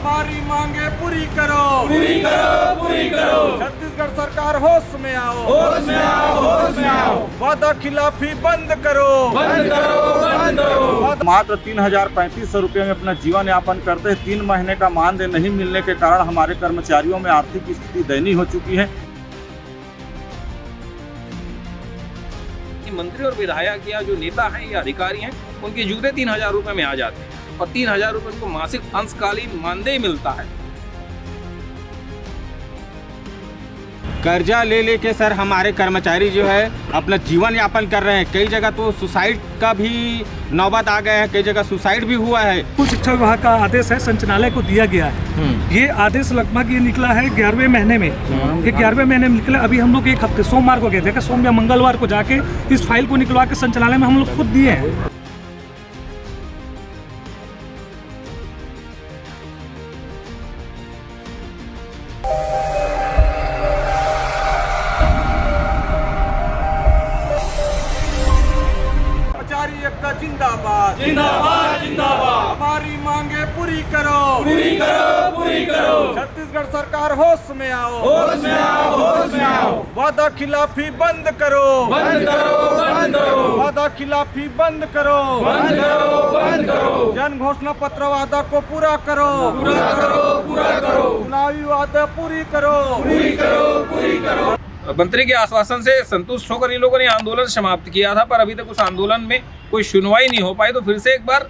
हमारी मांगे पूरी करो, पूरी करो, पूरी करो। छत्तीसगढ़ सरकार होश में आओ, होश में आओ, होश में आओ। वादा खिलाफी बंद करो, बंद करो, बंद करो। मात्र 3,035 रुपये में अपना जीवन यापन करते हैं। 3 महीने का मानदेय नहीं मिलने के कारण हमारे कर्मचारियों में आर्थिक स्थिति दयनीय हो चुकी है। मंत्री और विधायक या जो नेता हैं या अधिकारी हैं, उनके जूते 3,000 रुपये में आ जाते हैं और 3,000 रुपये उनको मासिक अंशकालीन मानदेय मिलता है। कर्जा ले लेके सर हमारे कर्मचारी जो है अपना जीवन यापन कर रहे हैं। कई जगह तो सुसाइड का भी नौबत आ गए हैं, कई जगह सुसाइड भी हुआ है। स्कूल शिक्षा विभाग का आदेश है, संचालनालय को दिया गया है। ये आदेश लगभग ये निकला है 11वें महीने में। ये 11वें महीने में निकला। अभी हम लोग एक हफ्ते सोमवार को गए थे, सोम या मंगलवार को जाके इस फाइल को निकलवा के संचालनालय में हम लोग खुद दिए हैं। एकता जिंदाबाद, जिंदाबाद, जिंदाबाद। हमारी मांगे पूरी करो, पूरी करो, पूरी करो। छत्तीसगढ़ सरकार होश में आओ, होश में आओ, होश में आओ। वादा खिलाफी बंद करो, बंद करो, बंद करो। वादा खिलाफी बंद करो, बंद करो, बंद करो। जन घोषणा पत्र वादा को पूरा करो, पूरा करो, पूरा करो। चुनावी वादा पूरी करो, पूरी करो, पूरी करो। मंत्री के आश्वासन से संतुष्ट होकर इन लोगों ने आंदोलन समाप्त किया था, पर अभी तक उस आंदोलन में कोई सुनवाई नहीं हो पाई। तो फिर से एक बार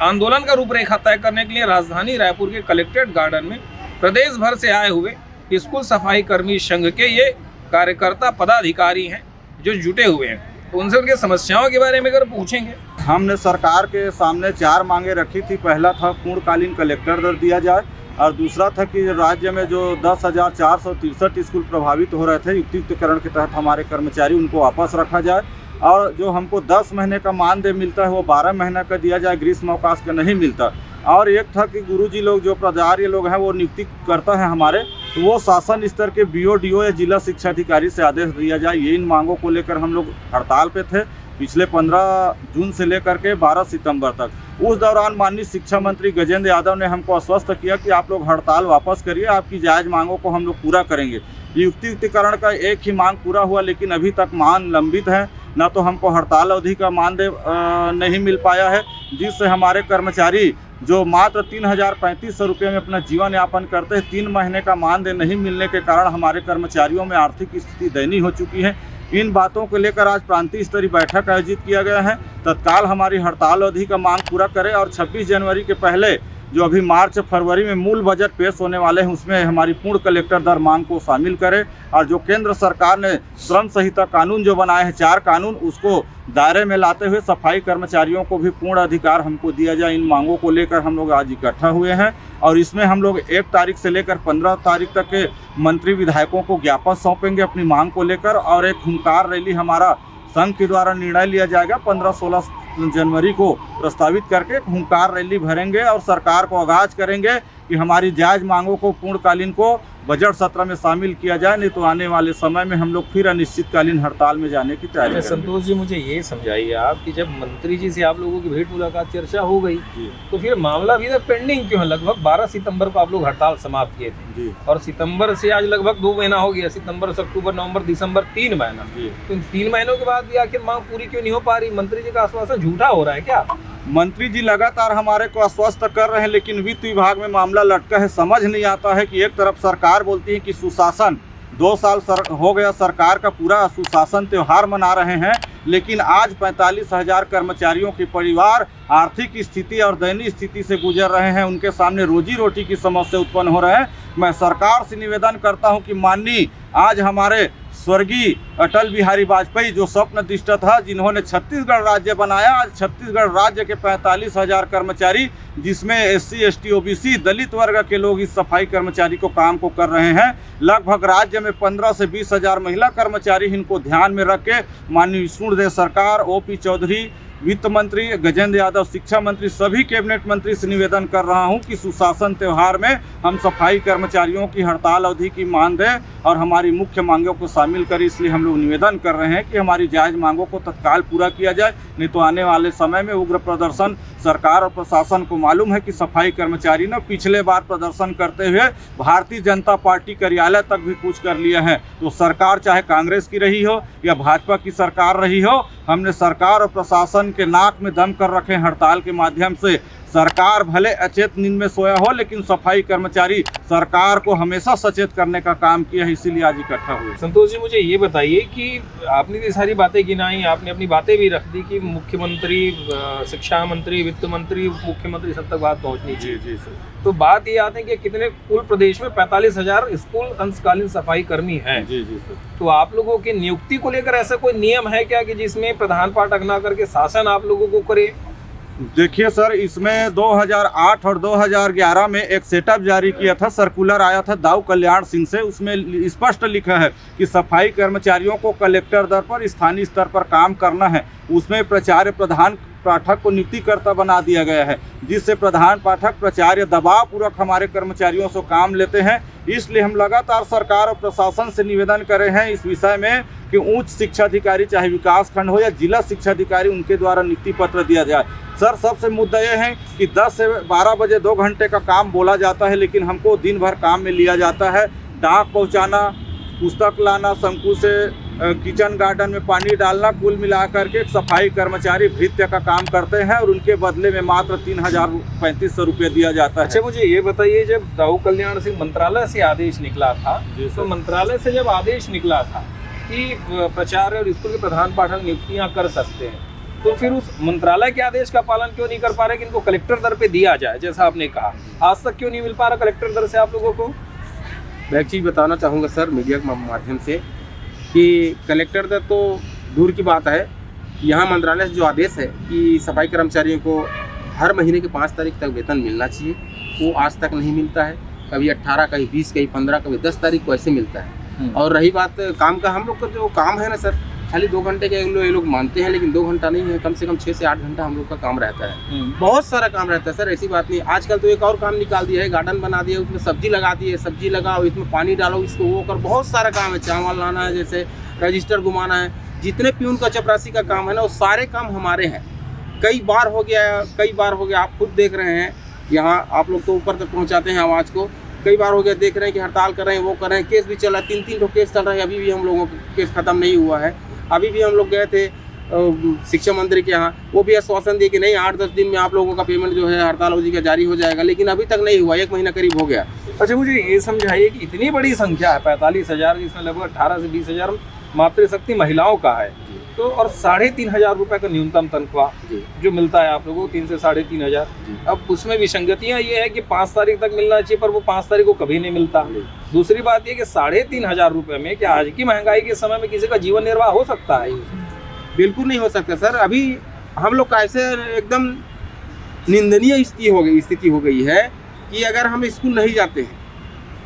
आंदोलन का रूपरेखा तय करने के लिए राजधानी रायपुर के कलेक्ट्रेट गार्डन में प्रदेश भर से आए हुए स्कूल सफाई कर्मी संघ के ये कार्यकर्ता पदाधिकारी हैं जो जुटे हुए हैं। तो उनसे उनके समस्याओं के बारे में अगर पूछेंगे। हमने सरकार के सामने 4 मांगे रखी थी। पहला था पूर्णकालीन कलेक्टर दर दिया जाए, और दूसरा था कि राज्य में जो 10,463 स्कूल प्रभावित हो रहे थे युक्तिकरण के तहत हमारे कर्मचारी, उनको वापस रखा जाए, और जो हमको 10 महीने का मानदेय मिलता है वो 12 महीने का दिया जाए, ग्रीष्म अवकाश का नहीं मिलता। और एक था कि गुरुजी लोग जो प्राचार्य लोग हैं वो नियुक्ति करता है हमारे, तो वो शासन स्तर के BO DO या जिला शिक्षा अधिकारी से आदेश दिया जाए। ये इन मांगों को लेकर हम लोग हड़ताल पे थे पिछले 15 जून से लेकर के 12 सितंबर तक। उस दौरान माननीय शिक्षा मंत्री गजेंद्र यादव ने हमको आश्वस्त किया कि आप लोग हड़ताल वापस करिए, आपकी जायज़ मांगों को हम लोग पूरा करेंगे। युक्तिकरण का एक ही मांग पूरा हुआ, लेकिन अभी तक मांग लंबित है। ना तो हमको हड़ताल अवधि का मानदेय नहीं मिल पाया है, जिससे हमारे कर्मचारी जो मात्र 3,035 रुपये में अपना जीवन यापन करते हैं, 3 महीने का मानदेय नहीं मिलने के कारण हमारे कर्मचारियों में आर्थिक स्थिति दयनीय हो चुकी है। इन बातों को लेकर आज प्रांतीय स्तरीय बैठक आयोजित किया गया है। तत्काल हमारी हड़ताल अवधि का मांग पूरा करें, और 26 जनवरी के पहले जो अभी मार्च फरवरी में मूल बजट पेश होने वाले हैं उसमें हमारी पूर्ण कलेक्टर दर मांग को शामिल करें। और जो केंद्र सरकार ने श्रम संहिता कानून जो बनाए हैं 4 कानून, उसको दायरे में लाते हुए सफाई कर्मचारियों को भी पूर्ण अधिकार हमको दिया जाए। इन मांगों को लेकर हम लोग आज इकट्ठा हुए हैं, और इसमें हम लोग 1 तारीख से लेकर 15 तारीख तक के मंत्री विधायकों को ज्ञापन सौंपेंगे अपनी मांग को लेकर, और एक हुंकार रैली हमारा संघ के द्वारा निर्णय लिया जाएगा 15-16 जनवरी को प्रस्तावित करके हुंकार रैली भरेंगे और सरकार को आगाज करेंगे कि हमारी जायज़ मांगों को पूर्णकालीन को बजट सत्र में शामिल किया जाए, नहीं तो आने वाले समय में हम लोग फिर अनिश्चितकालीन हड़ताल में जाने की तैयारी करेंगे। संतोष जी, मुझे ये समझाइए आप कि जब मंत्री जी से आप लोगों की भेंट मुलाकात चर्चा हो गई, तो फिर मामला अभी तक पेंडिंग क्यों है? लगभग 12 सितंबर को आप लोग हड़ताल समाप्त किए थे, और सितंबर से आज लगभग 2 महीना हो गया। सितंबर से अक्टूबर, नवंबर, दिसंबर 3 महीना। तो इन 3 महीनों के बाद भी आखिर मांग पूरी क्यों नहीं हो पा रही? मंत्री जी का आश्वासन झूठा हो रहा है क्या? मंत्री जी लगातार हमारे को आश्वस्त कर रहे हैं, लेकिन वित्त विभाग में मामला लटका है। समझ नहीं आता है कि एक तरफ सरकार बोलती है कि सुशासन, 2 साल हो गया सरकार का पूरा सुशासन त्यौहार मना रहे हैं, लेकिन आज 45,000 कर्मचारियों के परिवार आर्थिक स्थिति और दयनीय स्थिति से गुजर रहे हैं। उनके सामने रोजी रोटी की समस्या उत्पन्न हो रहे हैं। मैं सरकार से निवेदन करता हूं कि माननीय आज हमारे स्वर्गीय अटल बिहारी वाजपेयी जो स्वप्न दृष्टा था, जिन्होंने छत्तीसगढ़ राज्य बनाया, आज छत्तीसगढ़ राज्य के 45,000 कर्मचारी, जिसमें SC ST OBC दलित वर्ग के लोग इस सफाई कर्मचारी को काम को कर रहे हैं। लगभग राज्य में 15 से 20 हज़ार महिला कर्मचारी इनको ध्यान में रख के माननीय विष्णुदेव सरकार, OP चौधरी वित्त मंत्री गजेंद्र यादव, शिक्षा मंत्री, सभी कैबिनेट मंत्री से निवेदन कर रहा हूं कि सुशासन त्यौहार में हम सफाई कर्मचारियों की हड़ताल अवधि की मांग दें और हमारी मुख्य मांगों को शामिल करें। इसलिए हम लोग निवेदन कर रहे हैं कि हमारी जायज़ मांगों को तत्काल पूरा किया जाए, नहीं तो आने वाले समय में उग्र प्रदर्शन सरकार और प्रशासन को मालूम है कि सफाई कर्मचारी ने पिछले बार प्रदर्शन करते हुए भारतीय जनता पार्टी कार्यालय तक भी कूच कर लिए हैं। तो सरकार चाहे कांग्रेस की रही हो या भाजपा की सरकार रही हो, हमने सरकार और प्रशासन के नाक में दम कर रखे हड़ताल के माध्यम से। सरकार भले अचेत नींद में सोया हो, लेकिन सफाई कर्मचारी सरकार को हमेशा सचेत करने का काम किया है, इसीलिए आज इकट्ठा हुए। संतोष जी, मुझे ये बताइए कि आपने ये सारी बातें गिनाई, आपने अपनी बातें भी रख दी कि मुख्यमंत्री, शिक्षा मंत्री, वित्त मंत्री, उप मुख्यमंत्री सब तक बात पहुंचनी चाहिए। जी सर। तो बात ये आती है कि कितने कुल प्रदेश में 45,000 स्कूल अंशकालीन सफाई कर्मी हैं। जी सर। तो आप लोगों की नियुक्ति को लेकर ऐसा कोई नियम है क्या कि जिसमें प्रधान पाठक ना करके शासन आप लोगों को करे? देखिए सर, इसमें 2008 और 2011 में एक सेटअप जारी किया था, सर्कुलर आया था दाऊ कल्याण सिंह से। उसमें स्पष्ट लिखा है कि सफाई कर्मचारियों को कलेक्टर स्तर पर, स्थानीय स्तर पर काम करना है। उसमें प्राचार्य प्रधान पाठक को नियुक्तिकर्ता बना दिया गया है, जिससे प्रधान पाठक प्राचार्य दबाव पूर्वक हमारे कर्मचारियों से काम लेते हैं। इसलिए हम लगातार सरकार और प्रशासन से निवेदन कर रहे हैं इस विषय में कि उच्च शिक्षा अधिकारी, चाहे विकास खंड हो या जिला शिक्षा अधिकारी, उनके द्वारा नियुक्ति पत्र दिया जाए। सर, सबसे मुद्दा यह है कि 10 से 12 बजे 2 घंटे का काम बोला जाता है, लेकिन हमको दिन भर काम में लिया जाता है। डाक पहुंचाना, पुस्तक लाना, शंकु से किचन गार्डन में पानी डालना, कुल मिलाकर के सफाई कर्मचारी भृत्य का काम करते हैं और उनके बदले में मात्र 3,3500 रुपये दिया जाता है। अच्छा, मुझे ये बताइए, जब दाऊ कल्याण सिंह मंत्रालय से आदेश निकला था, तो मंत्रालय से जब आदेश निकला था कि प्राचार्य और स्कूल के प्रधान पाठक नियुक्तियां कर सकते हैं, तो फिर उस मंत्रालय के आदेश का पालन क्यों नहीं कर पा रहे कि इनको कलेक्टर दर पे दिया जाए, जैसा आपने कहा? आज तक क्यों नहीं मिल पा रहा कलेक्टर दर से आप लोगों को? मैं एक चीज़ बताना चाहूँगा सर, मीडिया के माध्यम से, कि कलेक्टर दर तो दूर की बात है। यहाँ मंत्रालय से जो आदेश है कि सफाई कर्मचारियों को हर महीने की 5 तारीख तक वेतन मिलना चाहिए, वो आज तक नहीं मिलता है। कभी 18, कभी 20, कभी 15, कभी 10 तारीख को ऐसे मिलता है। और रही बात काम का, हम लोग का जो काम है ना सर, खाली 2 घंटे के ये लोग मानते हैं, लेकिन 2 घंटा नहीं है, कम से कम 6 से 8 घंटा हम लोग का काम रहता है। बहुत सारा काम रहता है सर, ऐसी बात नहीं। आजकल तो एक और काम निकाल दिया है, गार्डन बना दिया, उसमें सब्जी लगा दी है, सब्जी लगाओ, इसमें पानी डालो, इसको वो कर, बहुत सारा काम है। चावल लाना है, जैसे रजिस्टर घुमाना है, जितने प्यून का चपरासी का काम है ना, वो सारे काम हमारे हैं। कई बार हो गया, आप खुद देख रहे हैं, यहाँ आप लोग तो ऊपर तक पहुँचाते हैं आवाज़ को। कई बार हो गया, देख रहे हैं कि हड़ताल कर रहे हैं, वो कर रहे हैं, केस भी चल रहा है, 3-3 केस चल रहे हैं, अभी भी हम लोगों का केस ख़त्म नहीं हुआ है। अभी भी हम लोग गए थे शिक्षा मंत्री के यहाँ, वो भी आश्वासन दिए कि नहीं 8-10 दिन में आप लोगों का पेमेंट जो है हड़ताल अवधि का जारी हो जाएगा, लेकिन अभी तक नहीं हुआ, 1 महीना करीब हो गया। अच्छा, मुझे ये समझाइए कि इतनी बड़ी संख्या है, 45,000, जिसमें लगभग 18 से 20,000 मातृशक्ति महिलाओं का है, तो और 3,500 रुपये का न्यूनतम तनख्वाह जो मिलता है आप लोगों को, 3 से 3,500। अब उसमें विसंगतियाँ ये है कि 5 तारीख तक मिलना चाहिए, पर वो 5 तारीख को कभी नहीं मिलता। दूसरी बात ये कि 3,500 रुपये में क्या आज की महंगाई के समय में किसी का जीवन निर्वाह हो सकता है? बिल्कुल नहीं हो सकता सर। अभी हम लोग का ऐसे एकदम निंदनीय स्थिति हो गई है कि अगर हम स्कूल नहीं जाते हैं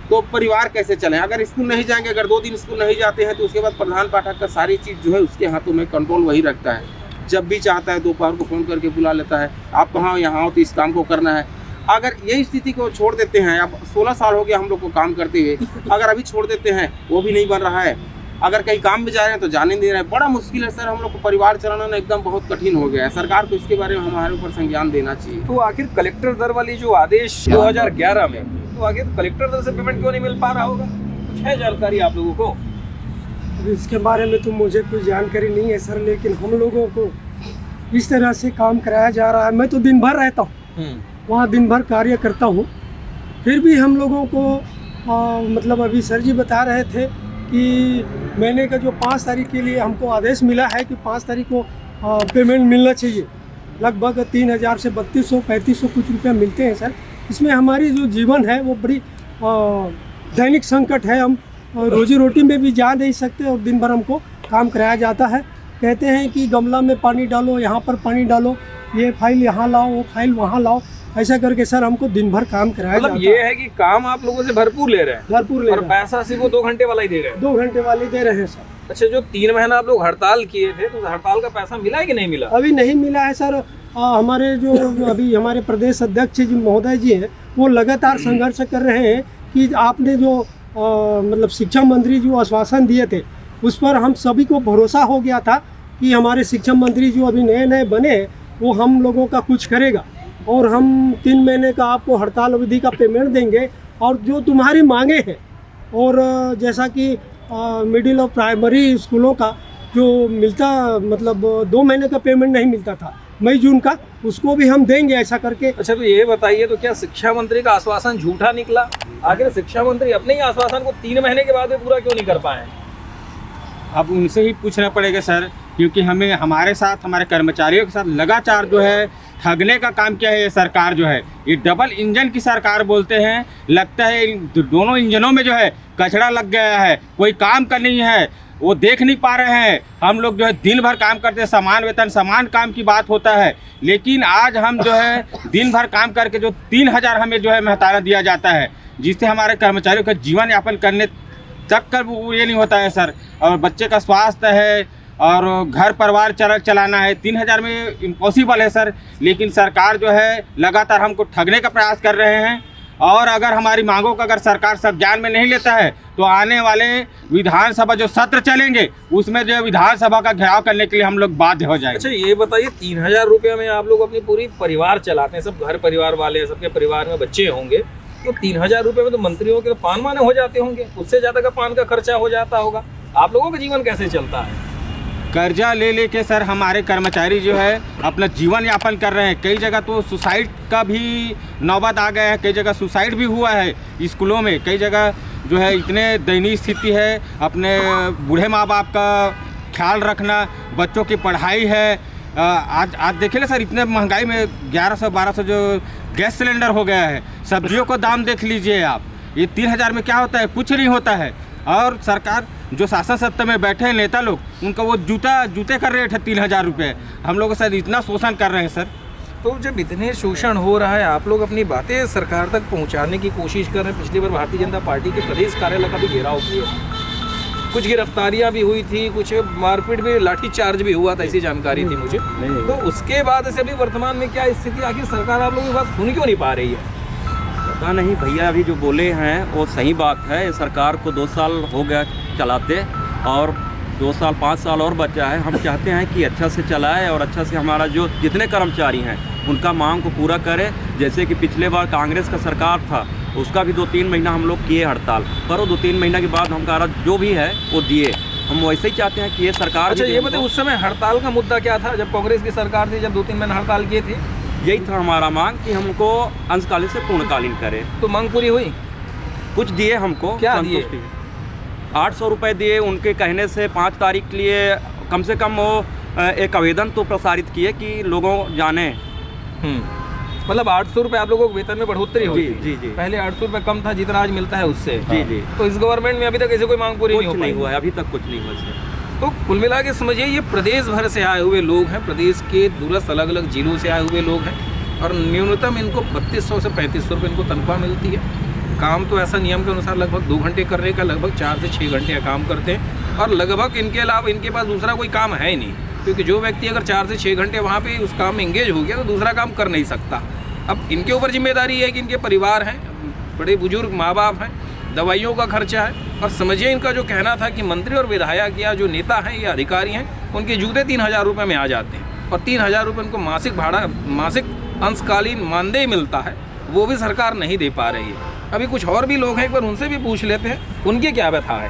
तो परिवार कैसे चले। अगर स्कूल नहीं जाएंगे, अगर 2 दिन स्कूल नहीं जाते हैं, तो उसके बाद प्रधान पाठक का सारी चीज़ जो है उसके हाथों में कंट्रोल वही रखता है। जब भी चाहता है दोपहर को फ़ोन करके बुला लेता है, आप कहाँ, यहाँ हो तो इस काम को करना है। अगर यही स्थिति को छोड़ देते हैं, अब 16 साल हो गया हम लोग को काम करते हुए, अगर अभी छोड़ देते हैं, वो भी नहीं बन रहा है। अगर कहीं काम में जा रहे हैं तो जाने नहीं दे रहे हैं। बड़ा मुश्किल है सर, हम लोग को परिवार चलाना ना एकदम बहुत कठिन हो गया है। सरकार को इसके बारे में हमारे ऊपर संज्ञान देना चाहिए। तो आखिर कलेक्टर दर वाली जो आदेश 2011 में, तो आखिर कलेक्टर दर से पेमेंट क्यों नहीं मिल पा रहा होगा? कुछ है जानकारी आप लोगों को? इसके बारे में तो मुझे कोई जानकारी नहीं है सर, लेकिन हम लोगों को इस तरह से काम कराया जा रहा है। मैं तो दिन भर रहता हूँ वहाँ, दिन भर कार्य करता हूँ, फिर भी हम लोगों को मतलब अभी सर जी बता रहे थे कि महीने का जो 5 तारीख के लिए हमको आदेश मिला है कि 5 तारीख को पेमेंट मिलना चाहिए। लगभग 3,000 से 3,200-3,500 कुछ रुपया मिलते हैं सर। इसमें हमारी जो जीवन है वो बड़ी दैनिक संकट है। हम रोजी रोटी में भी जा नहीं सकते और दिन भर हमको काम कराया जाता है। कहते हैं कि गमला में पानी डालो, यहाँ पर पानी डालो, ये फाइल यहाँ लाओ, वो फाइल वहाँ लाओ, ऐसा करके सर हमको दिन भर काम कराया जाता है। ये है कि काम आप लोगों से भरपूर ले रहे हैं, भरपूर ले रहे हैं, पैसा सिर्फ वो 2 घंटे वाला ही दे रहे हैं। 2 घंटे वाले दे रहे हैं सर। अच्छा, जो 3 महीना आप लोग हड़ताल किए थे तो उस हड़ताल का पैसा मिला है कि नहीं मिला? अभी नहीं मिला है सर। हमारे जो अभी हमारे प्रदेश अध्यक्ष जी महोदय जी हैं, वो लगातार संघर्ष कर रहे हैं कि आपने जो मतलब शिक्षा मंत्री जो आश्वासन दिए थे, उस पर हम सभी को भरोसा हो गया था कि हमारे शिक्षा मंत्री जो अभी नए नए बने, वो हम लोगों का कुछ करेगा और हम 3 महीने का आपको हड़ताल अवधि का पेमेंट देंगे और जो तुम्हारी मांगे हैं, और जैसा कि मिडिल और प्राइमरी स्कूलों का जो मिलता, मतलब 2 महीने का पेमेंट नहीं मिलता था मई जून का, उसको भी हम देंगे ऐसा करके। अच्छा, तो ये बताइए, तो क्या शिक्षा मंत्री का आश्वासन झूठा निकला? आखिर शिक्षा मंत्री अपने ही आश्वासन को 3 महीने के बाद भी पूरा क्यों नहीं कर पाए? अब उनसे ही पूछना पड़ेगा सर, क्योंकि हमें हमारे साथ, हमारे कर्मचारियों के साथ लगातार जो है ठगने का काम किया है ये सरकार जो है। ये डबल इंजन की सरकार बोलते हैं, लगता है इन दोनों इंजनों में जो है कचरा लग गया है, कोई काम का नहीं है, वो देख नहीं पा रहे हैं। हम लोग जो है दिन भर काम करते हैं, समान वेतन समान काम की बात होता है, लेकिन आज हम जो है दिन भर काम करके जो 3000 हमें जो है महताना दिया जाता है, जिससे हमारे कर्मचारियों का जीवन यापन करने तक का ये नहीं होता है सर। और बच्चे का स्वास्थ्य है और घर परिवार चलाना है, 3000 में इम्पॉसिबल है सर। लेकिन सरकार जो है लगातार हमको ठगने का प्रयास कर रहे हैं, और अगर हमारी मांगों का अगर सरकार संज्ञान में नहीं लेता है तो आने वाले विधानसभा जो सत्र चलेंगे उसमें जो विधानसभा का घेराव करने के लिए हम लोग बाध्य हो जाएंगे। अच्छा, ये बताइए, 3000 रुपये में आप लोग अपनी पूरी परिवार चलाते हैं, सब घर परिवार वाले हैं, सबके परिवार में बच्चे होंगे, तो 3000 रुपये में तो मंत्रियों के तो पान माने हो जाते होंगे, उससे ज़्यादा का पान का खर्चा हो जाता होगा। आप लोगों का जीवन कैसे चलता है? कर्जा ले लेके सर हमारे कर्मचारी जो है अपना जीवन यापन कर रहे हैं। कई जगह तो सुसाइड का भी नौबत आ गया है, कई जगह सुसाइड भी हुआ है स्कूलों में, कई जगह जो है इतने दयनीय स्थिति है। अपने बूढ़े माँ बाप का ख्याल रखना, बच्चों की पढ़ाई है। आज देखिए ना सर, इतने महंगाई में 1100-1200 जो गैस सिलेंडर हो गया है, सब्जियों का दाम देख लीजिए आप, ये 3000 में क्या होता है? कुछ नहीं होता है। और सरकार जो शासन सत्ता में बैठे हैं नेता लोग, उनका वो जूते का रेट है 3000 रुपये। हम लोग सर इतना शोषण कर रहे हैं सर। तो जब इतने शोषण हो रहा है, आप लोग अपनी बातें सरकार तक पहुंचाने की कोशिश कर रहे हैं। पिछली बार भारतीय जनता पार्टी के प्रदेश कार्यालय का भी घेराव किया, कुछ गिरफ्तारियां भी हुई थी, कुछ मारपीट भी, लाठीचार्ज भी हुआ था, ऐसी जानकारी थी मुझे। तो उसके बाद से अभी वर्तमान में क्या स्थिति, आखिर सरकार आप लोगों की बात सुन क्यों नहीं पा रही है? पता नहीं भैया, अभी जो बोले हैं वो सही बात है। सरकार को 2 साल हो गया चलाते, और 2 साल 5 साल और बचा है। हम चाहते हैं कि अच्छा से चलाए और अच्छा से हमारा जो जितने कर्मचारी हैं उनका मांग को पूरा करे। जैसे कि पिछले बार कांग्रेस का सरकार था, उसका भी 2-3 महीना हम लोग किए हड़ताल, पर वो 2-3 महीना के बाद हमारा जो भी है वो दिए। हम वैसे ही चाहते हैं कि ये सरकार। अच्छा, ये बताइए, उस समय हड़ताल का मुद्दा क्या था जब कांग्रेस की सरकार थी, जब 2-3 महीने हड़ताल किए थे? यही था हमारा मांग कि हमको अंशकालीन से पूर्णकालीन करें। तो मांग पूरी हुई? कुछ दिए हमको, क्या दिए? 800 रुपये दिए। उनके कहने से 5 तारीख के लिए कम से कम वो एक आवेदन तो प्रसारित किए कि लोगों जाने। मतलब 800 रुपये आप लोगों को वेतन में बढ़ोतरी हुई? जी जी। पहले 800 रुपये कम था जितना आज मिलता है उससे? जी जी। तो इस गवर्नमेंट में अभी तक ऐसे कोई मांग पूरी नहीं हुआ है, अभी तक कुछ नहीं हुआ सर। तो कुल मिला के समझिए, ये प्रदेश भर से आए हुए लोग हैं, प्रदेश के दूरस्थ अलग अलग जिलों से आए हुए लोग हैं, और न्यूनतम इनको 3200 से 3500 रुपये इनको तनख्वाह मिलती है। काम तो ऐसा नियम के अनुसार लगभग 2 घंटे करने का लगभग 4 से 6 घंटे काम करते हैं, और लगभग इनके अलावा इनके पास दूसरा कोई काम है ही नहीं, क्योंकि जो व्यक्ति अगर 4 से 6 घंटे वहाँ पे उस काम में इंगेज हो गया तो दूसरा काम कर नहीं सकता। अब इनके ऊपर जिम्मेदारी है कि इनके परिवार हैं, बड़े बुजुर्ग माँ बाप हैं, दवाइयों का खर्चा है। और समझिए, इनका जो कहना था कि मंत्री और विधायक या जो नेता हैं या अधिकारी हैं, उनके जूते 3000 रुपये में आ जाते हैं, और 3000 रुपये उनको मासिक भाड़ा, मासिक अंशकालीन मानदेय मिलता है, वो भी सरकार नहीं दे पा रही है। अभी कुछ और भी लोग हैं, एक बार उनसे भी पूछ लेते हैं उनकी क्या व्यथा है।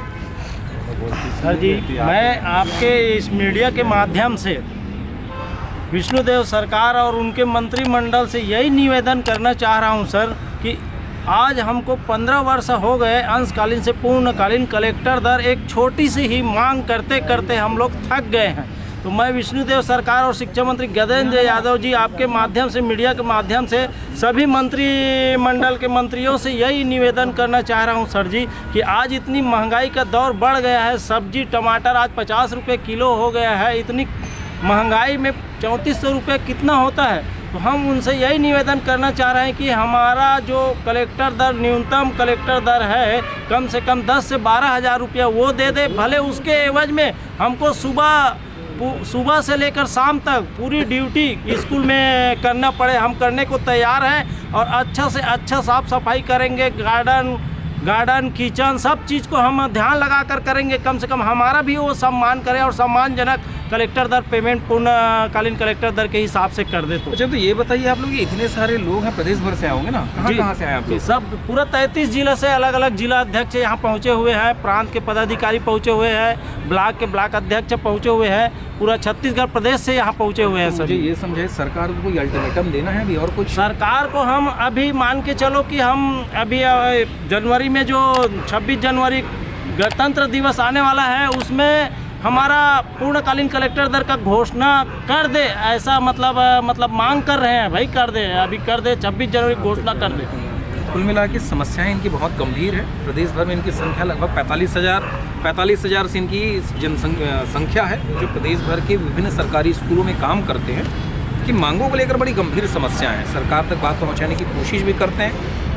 सर जी, मैं आपके इस मीडिया के माध्यम से विष्णुदेव सरकार और उनके मंत्रिमंडल से यही निवेदन करना चाह रहा हूं सर कि आज हमको 15 वर्ष हो गए अंशकालीन से पूर्णकालीन कलेक्टर दर एक छोटी सी ही मांग करते करते हम लोग थक गए हैं। तो मैं विष्णुदेव सरकार और शिक्षा मंत्री गजेंद्र यादव जी, आपके माध्यम से, मीडिया के माध्यम से सभी मंत्रिमंडल के मंत्रियों से यही निवेदन करना चाह रहा हूं सर जी कि आज इतनी महंगाई का दौर बढ़ गया है, सब्जी टमाटर आज 50 रुपये किलो हो गया है। इतनी महंगाई में 3400 रुपये कितना होता है? तो हम उनसे यही निवेदन करना चाह रहे हैं कि हमारा जो कलेक्टर दर, न्यूनतम कलेक्टर दर है, कम से कम 10 से 12 हज़ार रुपया वो दे दे। भले उसके एवज में हमको सुबह से लेकर शाम तक पूरी ड्यूटी स्कूल में करना पड़े, हम करने को तैयार हैं। और अच्छा से अच्छा साफ़ सफाई करेंगे, गार्डन किचन सब चीज़ को हम ध्यान लगा कर करेंगे। कम से कम हमारा भी वो सम्मान करें और सम्मानजनक कलेक्टर दर पेमेंट पूर्णकालीन कलेक्टर दर के हिसाब से कर दे। तो अच्छा, तो ये बताइए आप लोग, इतने सारे लोग हैं, प्रदेश भर से आए होंगे ना? कहाँ से आए आप लोग? सब पूरा 33 जिला से अलग अलग जिला अध्यक्ष यहाँ पहुँचे हुए हैं, प्रांत के पदाधिकारी पहुँचे हुए हैं, ब्लॉक के ब्लॉक अध्यक्ष पहुँचे हुए हैं, पूरा छत्तीसगढ़ प्रदेश से यहाँ पहुँचे हुए हैं सर। ये समझे सरकार को कोई अल्टीमेटम देना है अभी और कुछ? सरकार को हम अभी मान के चलो कि हम अभी जनवरी में जो 26 जनवरी गणतंत्र दिवस आने वाला है, उसमें हमारा पूर्णकालीन कलेक्टर दर का घोषणा कर दे, ऐसा मतलब मांग कर रहे हैं भाई, कर दे, अभी कर दे, 26 जनवरी घोषणा कर दे। कुल मिला के समस्याएं इनकी बहुत गंभीर है। प्रदेश भर में इनकी संख्या लगभग 45,000 से इनकी जनसंख्या है, जो प्रदेश भर के विभिन्न सरकारी स्कूलों में काम करते हैं। कि मांगों को लेकर बड़ी गंभीर समस्याएं हैं, सरकार तक बात पहुंचाने की कोशिश भी करते हैं,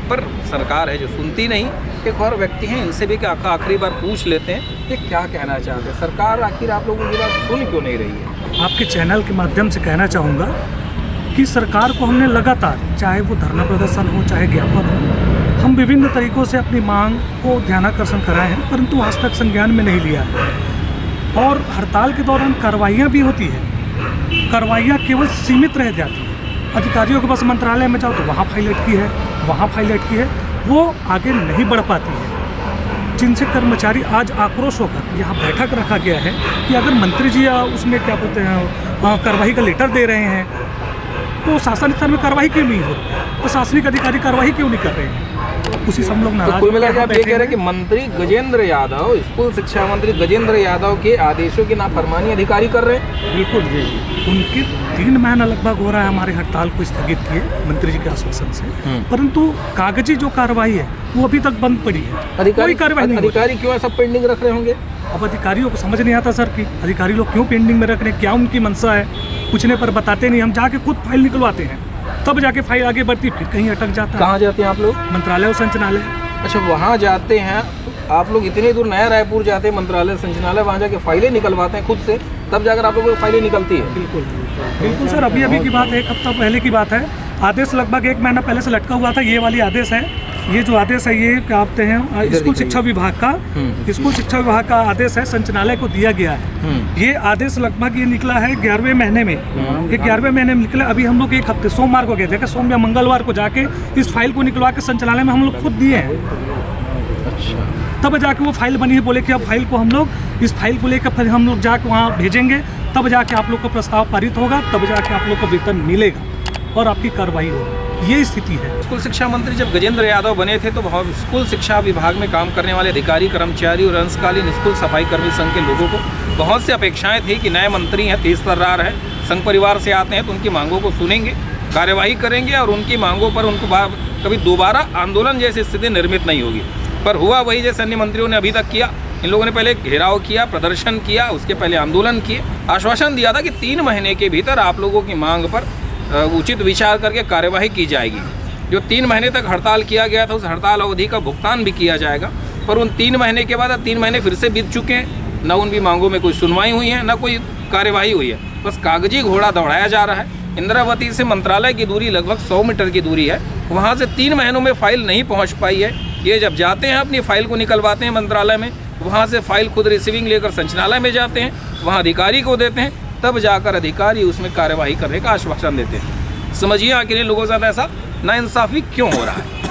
पर सरकार है जो सुनती नहीं। एक और व्यक्ति हैं, इनसे भी आखिरी बार पूछ लेते हैं कि क्या कहना चाहते हैं सरकार, आखिर आप लोगों की बात सुन क्यों नहीं रही है? आपके चैनल के माध्यम से कहना चाहूँगा कि सरकार को हमने लगातार, चाहे वो धरना प्रदर्शन हो, चाहे ज्ञापन हो, हम विभिन्न तरीक़ों से अपनी मांग को ध्यानाकर्षण कराए हैं, परंतु आज तक संज्ञान में नहीं लिया है। और हड़ताल के दौरान कार्रवाइयाँ भी होती हैं, कार्रवाइयाँ केवल सीमित रह जाती हैं। अधिकारियों के पास मंत्रालय में जाओ तो वहाँ फाइल अटकी है, वहाँ फाइल अटकी है, वो आगे नहीं बढ़ पाती है। जिनसे कर्मचारी आज आक्रोश होकर यहाँ बैठक रखा गया है कि अगर मंत्री जी उसमें क्या बोलते हैं कार्रवाई का लेटर दे रहे हैं, तो शासन स्तर में कार्रवाई क्यों नहीं हो रही है? प्रशासनिक अधिकारी कार्रवाई क्यों नहीं कर रहे हैं? उसी से हम लोग नाराज। तो कुल मिलाकर आप ये कह रहे हैं कि मंत्री गजेंद्र यादव, स्कूल शिक्षा मंत्री गजेंद्र यादव के आदेशों की नाफरमानी अधिकारी कर रहे हैं? बिल्कुल जी, उनके 3 महीना लगभग हो रहा है हमारे हड़ताल को स्थगित किए मंत्री जी के आश्वासन से, परंतु कागजी जो कार्रवाई है वो अभी तक बंद पड़ी है। कोई कार्रवाई नहीं। अधिकारी क्यों ऐसा पेंडिंग रख रहे होंगे? अब अधिकारियों को समझ नहीं आता सर कि अधिकारी लोग क्यों पेंडिंग में रख रहे हैं, क्या उनकी मंशा है, पूछने पर बताते नहीं। हम जाके खुद फाइल निकलवाते हैं, तब जाके फाइल आगे बढ़ती, फिर कहीं अटक जाता है। कहाँ जाते हैं आप लोग? मंत्रालय और संचालय। अच्छा, वहाँ जाते हैं आप लोग, इतनी दूर नया रायपुर जाते हैं मंत्रालय संचालय, वहाँ जाके फाइलें निकलवाते हैं खुद से, तब जाकर आप लोगों को फाइलें निकलती है? बिल्कुल बिल्कुल सर, अभी की बात है, 1 हफ्ता पहले की बात है। आदेश लगभग 1 महीना पहले से लटका हुआ था। ये वाली आदेश है, ये जो आदेश है ये क्या कहते हैं, स्कूल शिक्षा विभाग का, स्कूल शिक्षा विभाग का आदेश है, संचालय को दिया गया है। ये आदेश लगभग ये निकला है 11वें महीने में, ये 11वें महीने में निकला। अभी हम लोग 1 हफ्ते सोमवार को गए थे, सोम या मंगलवार को जाके इस फाइल को निकलवा के संचालय में हम लोग खुद दिए हैं। अच्छा, तब जाके वो फाइल बनी है, बोले कि अब फाइल को हम लोग, इस फाइल को लेकर फिर हम लोग जाके वहाँ भेजेंगे, तब जाके आप लोग का प्रस्ताव पारित होगा, तब जाके आप लोग को वेतन मिलेगा और आपकी कार्रवाई होगी। ये स्थिति है। स्कूल शिक्षा मंत्री जब गजेंद्र यादव बने थे तो बहुत स्कूल शिक्षा विभाग में काम करने वाले अधिकारी, कर्मचारी और अंशकालीन स्कूल सफाई कर्मी संघ के लोगों को बहुत से अपेक्षाएं थी कि नए मंत्री हैं, तेज तर्रार हैं, संघ परिवार से आते हैं, तो उनकी मांगों को सुनेंगे, कार्यवाही करेंगे और उनकी मांगों पर उनको कभी दोबारा आंदोलन जैसी स्थिति निर्मित नहीं होगी। पर हुआ वही जैसे अन्य मंत्रियों ने अभी तक किया। इन लोगों ने पहले घेराव किया, प्रदर्शन किया, उसके पहले आंदोलन किए, आश्वासन दिया था कि 3 महीने के भीतर आप लोगों की मांग पर उचित विचार करके कार्यवाही की जाएगी। जो 3 महीने तक हड़ताल किया गया था, उस हड़ताल अवधि का भुगतान भी किया जाएगा। पर उन 3 महीने के बाद 3 महीने फिर से बीत चुके हैं, न उनकी मांगों में कोई सुनवाई हुई है, न कोई कार्यवाही हुई है, बस कागजी घोड़ा दौड़ाया जा रहा है। इंदिरावती से मंत्रालय की दूरी लगभग 100 मीटर की दूरी है, वहाँ से 3 महीनों में फाइल नहीं पहुँच पाई है। ये जब जाते हैं अपनी फाइल को निकलवाते हैं मंत्रालय में, वहाँ से फाइल खुद रिसीविंग लेकर संचालय में जाते हैं, वहाँ अधिकारी को देते हैं, तब जाकर अधिकारी उसमें कार्यवाही करने का आश्वासन देते हैं। समझिए आखिर लोगों के साथ ऐसा नाइंसाफ़ी क्यों हो रहा है।